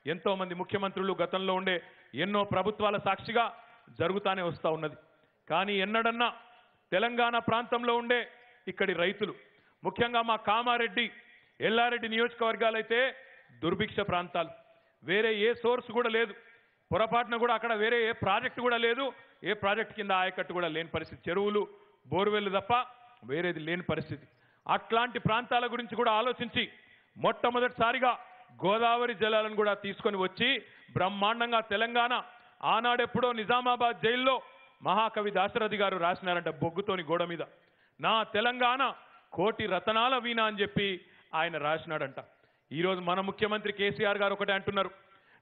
ఎంతో మంది ముఖ్యమంత్రులు గతంలో ఉండే ఎన్నో ప్రభుత్వాల సాక్షిగా జరుగుతానే వస్తూ ఉన్నది. కానీ ఎన్నడన్నా తెలంగాణ ప్రాంతంలో ఉండే ఇక్కడి రైతులు, ముఖ్యంగా మా కామారెడ్డి ఎల్లారెడ్డి నియోజకవర్గాలైతే దుర్భిక్ష ప్రాంతాలు, వేరే ఏ సోర్స్ కూడా లేదు, పొరపాటున కూడా అక్కడ వేరే ఏ ప్రాజెక్టు కూడా లేదు, ఏ ప్రాజెక్టు కింద ఆయకట్టు కూడా లేని పరిస్థితి, చెరువులు బోర్వెల్లు తప్ప వేరేది లేని పరిస్థితి. అట్లాంటి ప్రాంతాల గురించి కూడా ఆలోచించి మొట్టమొదటిసారిగా గోదావరి జలాలను కూడా తీసుకొని వచ్చి బ్రహ్మాండంగా తెలంగాణ ఆనాడెప్పుడో నిజామాబాద్ జైల్లో మహాకవి దాశరథి గారు రాసినారంట బొగ్గుతోని గోడ మీద, నా తెలంగాణ కోటి రతనాల వీణ అని చెప్పి ఆయన రాసినాడంట. ఈరోజు మన ముఖ్యమంత్రి కేసీఆర్ గారు ఒకటే అంటున్నారు,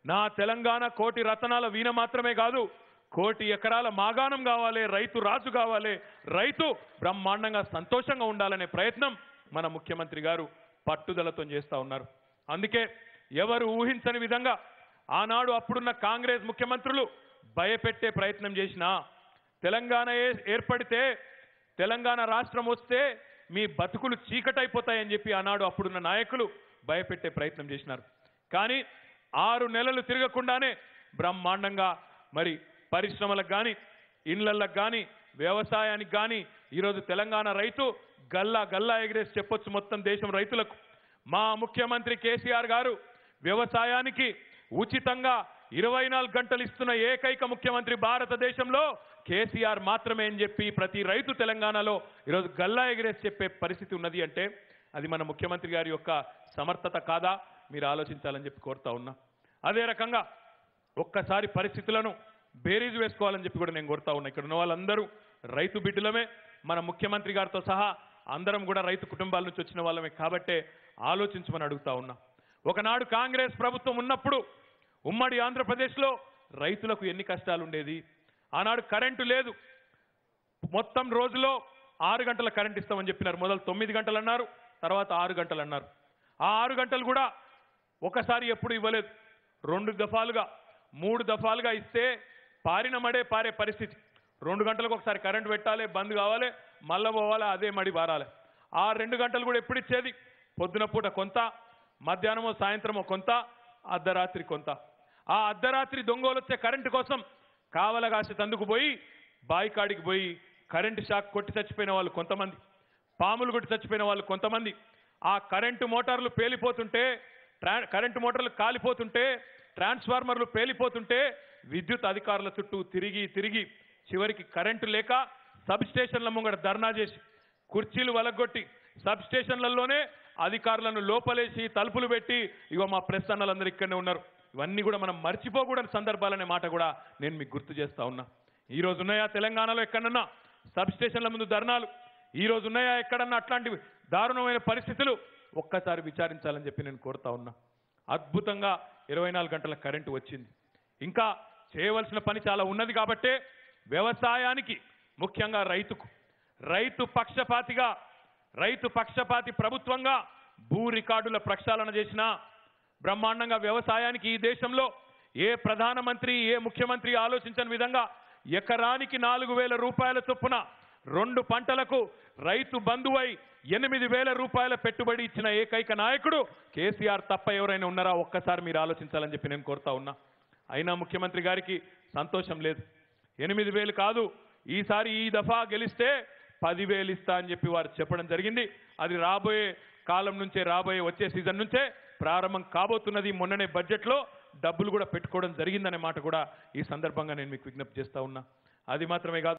నా తెలంగాణ కోటి రతనాల వీణ మాత్రమే కాదు, కోటి ఎకరాల మాగాణం కావాలి, రైతు రాజు కావాలి, రైతు బ్రహ్మాండంగా సంతోషంగా ఉండాలనే ప్రయత్నం మన ముఖ్యమంత్రి గారు పట్టుదలతో చేస్తూ ఉన్నారు. అందుకే ఎవరు ఊహించని విధంగా ఆనాడు అప్పుడున్న కాంగ్రెస్ ముఖ్యమంత్రులు భయపెట్టే ప్రయత్నం చేసినా, తెలంగాణ ఏర్పడితే తెలంగాణ రాష్ట్రం వస్తే మీ బతుకులు చీకటైపోతాయని చెప్పి ఆనాడు అప్పుడున్న నాయకులు భయపెట్టే ప్రయత్నం చేసినారు. కానీ 6 నెలలు తిరగకుండానే బ్రహ్మాండంగా మరి పరిశ్రమలకు కానీ ఇళ్లకు కానీ వ్యవసాయానికి కానీ ఈరోజు తెలంగాణ రైతు గల్లా గల్లా ఎగిరేసి చెప్పొచ్చు మొత్తం దేశం రైతులకు. మా ముఖ్యమంత్రి కేసీఆర్ గారు వ్యవసాయానికి ఉచితంగా 24 గంటలు ఇస్తున్న ఏకైక ముఖ్యమంత్రి భారతదేశంలో కేసీఆర్ మాత్రమే అని చెప్పి ప్రతి రైతు తెలంగాణలో ఈరోజు గల్లా ఎగిరేసి చెప్పే పరిస్థితి ఉన్నది అంటే అది మన ముఖ్యమంత్రి గారి యొక్క సమర్థత కాదా? మీరు ఆలోచించాలని చెప్పి కోరుతా ఉన్నా. అదే రకంగా ఒక్కసారి పరిస్థితులను బేరీజు వేసుకోవాలని చెప్పి కూడా నేను కోరుతా ఉన్నా. ఇక్కడ ఉన్న వాళ్ళందరూ రైతు బిడ్డలమే, మన ముఖ్యమంత్రి గారితో సహా అందరం కూడా రైతు కుటుంబాల నుంచి వచ్చిన వాళ్ళమే కాబట్టే ఆలోచించమని అడుగుతా ఉన్నా. ఒకనాడు కాంగ్రెస్ ప్రభుత్వం ఉన్నప్పుడు ఉమ్మడి ఆంధ్రప్రదేశ్లో రైతులకు ఎన్ని కష్టాలు ఉండేది. ఆనాడు కరెంటు లేదు, మొత్తం రోజులో 6 గంటల కరెంట్ ఇస్తామని చెప్పినారు. మొదలు 9 గంటలు అన్నారు, తర్వాత 6 గంటలు అన్నారు. ఆ 6 గంటలు కూడా ఒకసారి ఎప్పుడు ఇవ్వలేదు, 2 దఫాలుగా 3 దఫాలుగా ఇస్తే పారిన మడే పారే పరిస్థితి. 2 గంటలకు ఒకసారి కరెంటు పెట్టాలి, బంద్ కావాలి, మళ్ళా పోవాలి, అదే మడి బారాలి. ఆ 2 గంటలు కూడా ఎప్పుడు ఇచ్చేది? పొద్దున పూట కొంత, మధ్యాహ్నమో సాయంత్రమో కొంత, అర్ధరాత్రి కొంత. ఆ అర్ధరాత్రి దొంగలు వచ్చే కరెంటు కోసం కావలగాసి తందుకు పోయి బాయికాడికి పోయి కరెంటు షాక్ కొట్టి చచ్చిపోయిన వాళ్ళు కొంతమంది, పాములు కొట్టి చచ్చిపోయిన వాళ్ళు కొంతమంది, ఆ కరెంటు మోటార్లు పేలిపోతుంటే, కరెంటు మోటార్లు కాలిపోతుంటే, ట్రాన్స్ఫార్మర్లు పేలిపోతుంటే విద్యుత్ అధికారుల చుట్టూ తిరిగి తిరిగి చివరికి కరెంటు లేక సబ్ స్టేషన్ల ముంగడ ధర్నా చేసి కుర్చీలు వలగొట్టి సబ్ స్టేషన్లలోనే అధికారులను లోపలేసి తలుపులు పెట్టి ఇగో మా ప్రెస్ అన్నలందరూ ఇక్కడనే ఉన్నారు. ఇవన్నీ కూడా మనం మర్చిపోకూడని సందర్భాలనే మాట కూడా నేను మీకు గుర్తు చేస్తా ఉన్నా. ఈ రోజు ఉన్నాయా తెలంగాణలో ఎక్కడన్నా సబ్ స్టేషన్ల ముందు ధర్నాలు? ఈ రోజు ఉన్నాయా ఎక్కడన్నా అట్లాంటి దారుణమైన పరిస్థితులు? ఒక్కసారి విచారించాలని చెప్పి నేను కోరుతా ఉన్నా. అద్భుతంగా 24 గంటల కరెంటు వచ్చింది. ఇంకా చేయవలసిన పని చాలా ఉన్నది కాబట్టే వ్యవసాయానికి, ముఖ్యంగా రైతుకు, రైతు పక్షపాతి ప్రభుత్వంగా భూ రికార్డుల ప్రక్షాళన చేసిన బ్రహ్మాండంగా వ్యవసాయానికి ఈ దేశంలో ఏ ప్రధానమంత్రి ఏ ముఖ్యమంత్రి ఆలోచించని విధంగా ఎకరానికి 4,000 రూపాయల చొప్పున 2 పంటలకు రైతు బంధువై 8,000 రూపాయల పెట్టుబడి ఇచ్చిన ఏకైక నాయకుడు కేసీఆర్ తప్ప ఎవరైనా ఉన్నారా? ఒక్కసారి మీరు ఆలోచించాలని చెప్పి నేను కోరుతా ఉన్నా. అయినా ముఖ్యమంత్రి గారికి సంతోషం లేదు. 8,000 కాదు, ఈసారి ఈ దఫా గెలిస్తే 10,000 ఇస్తా అని చెప్పి వారు చెప్పడం జరిగింది. అది రాబోయే కాలం నుంచే, రాబోయే వచ్చే సీజన్ నుంచే ప్రారంభం కాబోతున్నది. మొన్ననే బడ్జెట్లో డబ్బులు కూడా పెట్టుకోవడం జరిగిందనే మాట కూడా ఈ సందర్భంగా నేను మీకు విజ్ఞప్తి చేస్తా ఉన్నా. అది మాత్రమే కాదు,